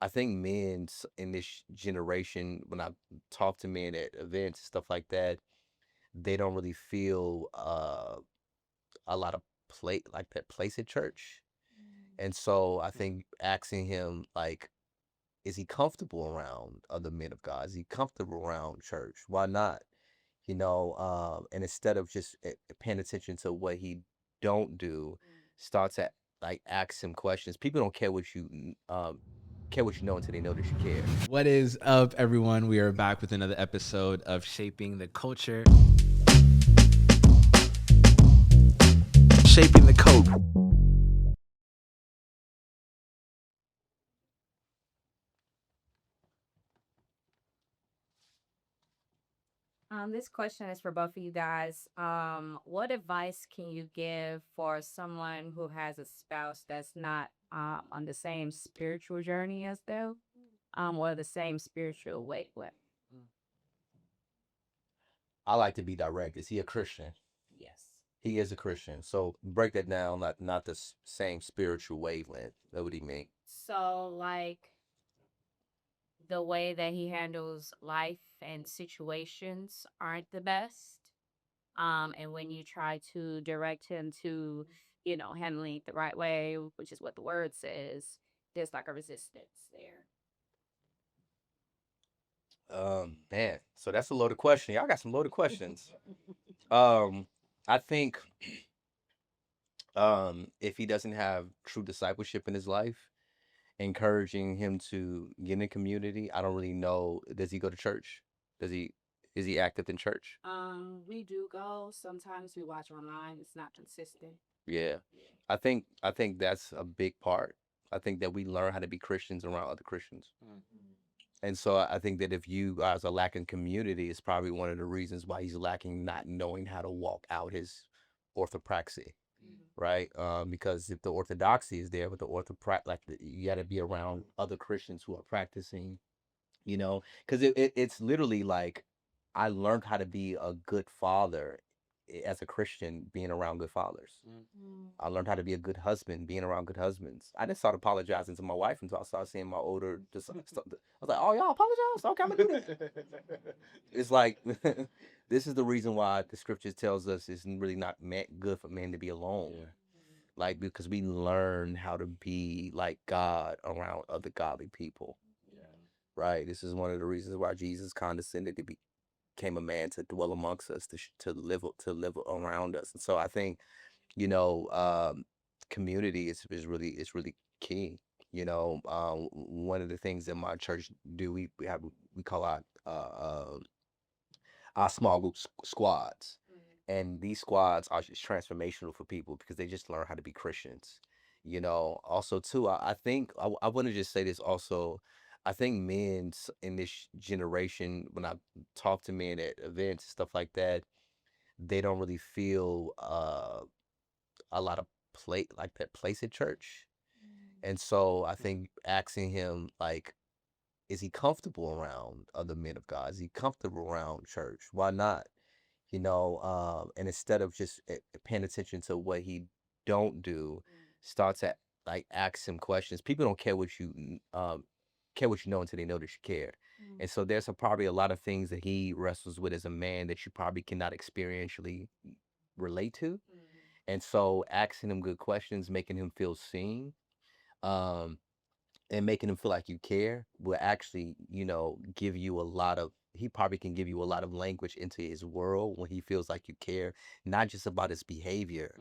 I think men in this generation, when I talk to men at events, stuff like that, they don't really feel a lot of like that place at church. And so I think asking him like, is he comfortable around other men of God? Is he comfortable around church? Why not? And instead of just paying attention to what he don't do, start to like ask him questions. People don't care what you know until they know that you care. What is up, everyone? We are back with another episode of Shaping the Culture. Shaping the Code. This question is for both of you guys. What advice can you give for someone who has a spouse that's not on the same spiritual journey as them, or the same spiritual wavelength? I like to be direct. Is he a Christian? Yes. He is a Christian. So break that down. Not the same spiritual wavelength. That what he mean? So, like the way that he handles life and situations aren't the best. And when you try to direct him to, handling it the right way, which is what the word says, there's like a resistance there. Man. So that's a loaded question. Y'all got some loaded questions. Um, I think if he doesn't have true discipleship in his life, encouraging him to get in the community. I don't really know. Does he go to church? Does he is he active in church? We do go. Sometimes we watch online. It's not consistent. Yeah. I think that's a big part. I think that we learn how to be Christians around other Christians. And so I think that if you guys are lacking community, it's probably one of the reasons why he's lacking not knowing how to walk out his orthopraxy, right? Because if the orthodoxy is there, but the you got to be around other Christians who are practicing, because it's literally like I learned how to be a good father as a Christian being around good fathers. Mm. I learned how to be a good husband being around good husbands. I didn't start apologizing to my wife until I started seeing my older. Just I was like, "Oh, y'all apologize? Okay, I'm gonna do that." It's like this is the reason why the scriptures tells us it's really not good for men to be alone. Yeah. Like because we learn how to be like God around other godly people. Yeah. Right. This is one of the reasons why Jesus condescended to became a man to dwell amongst us to live around us. And so I think you know, community is really key. One of the things that my church do, we call our small group squads, and these squads are just transformational for people because they just learn how to be Christians. Also too, I think I want to just say this also. I think men in this generation, when I talk to men at events stuff like that, they don't really feel a lot of like that place at church. And so I think asking him like, is he comfortable around other men of God? Is he comfortable around church? Why not? And instead of just paying attention to what he don't do, start to like ask him questions. People don't care what you know until they know that you care. And so there's probably a lot of things that he wrestles with as a man that you probably cannot experientially relate to. And so asking him good questions, making him feel seen, um, and making him feel like you care will actually, give you a lot of he probably can give you a lot of language into his world when he feels like you care, not just about his behavior,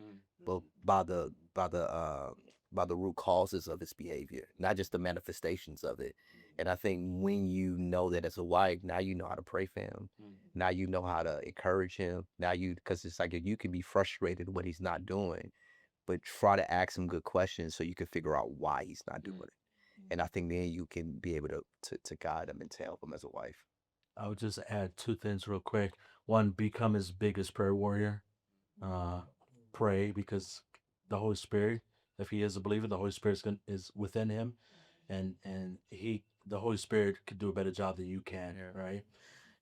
but by the root causes of his behavior, not just the manifestations of it. And I think when you know that as a wife, now you know how to pray for him. Now you know how to encourage him. Now because it's like you can be frustrated what he's not doing, but try to ask him good questions so you can figure out why he's not doing it. And I think then you can be able to guide him and to help him as a wife. I would just add two things real quick. One, become his biggest prayer warrior. Uh, Pray because the Holy Spirit, if he is a believer, the Holy Spirit is within him, and the Holy Spirit could do a better job than you can, right?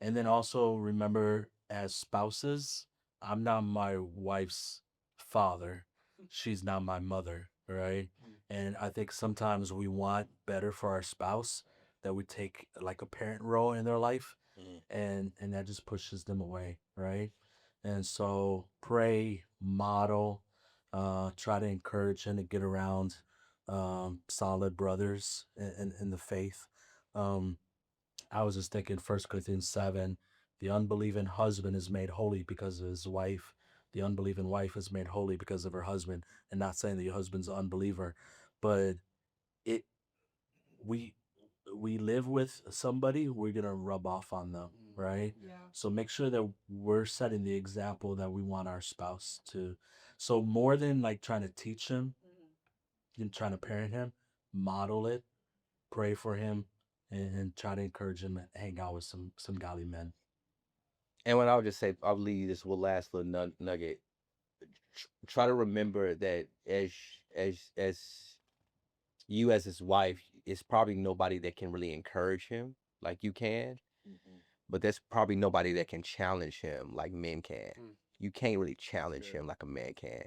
And then also remember, as spouses, I'm not my wife's father. She's not my mother, right? And I think sometimes we want better for our spouse, that we take like a parent role in their life, Mm. and that just pushes them away, right? And so pray, model, try to encourage him to get around solid brothers in the faith. Um, I was just thinking 1 Corinthians 7, the unbelieving husband is made holy because of his wife. The unbelieving wife is made holy because of her husband. And not saying that your husband's an unbeliever, but it we we live with somebody, we're gonna rub off on them, right? Yeah. So make sure that we're setting the example that we want our spouse to. So more than like trying to teach him and trying to parent him, model it, pray for him, and try to encourage him and hang out with some godly men. And what I would just say, I'll leave you this one last little nugget. Try to remember that as you as his wife, it's probably nobody that can really encourage him like you can, but there's probably nobody that can challenge him like men can. You can't really challenge him like a man can.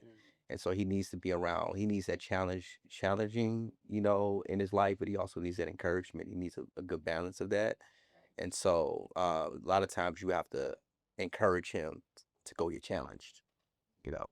And so he needs to be around. He needs that challenging, in his life, but he also needs that encouragement. He needs a good balance of that. And so a lot of times you have to encourage him to go get challenged, you know.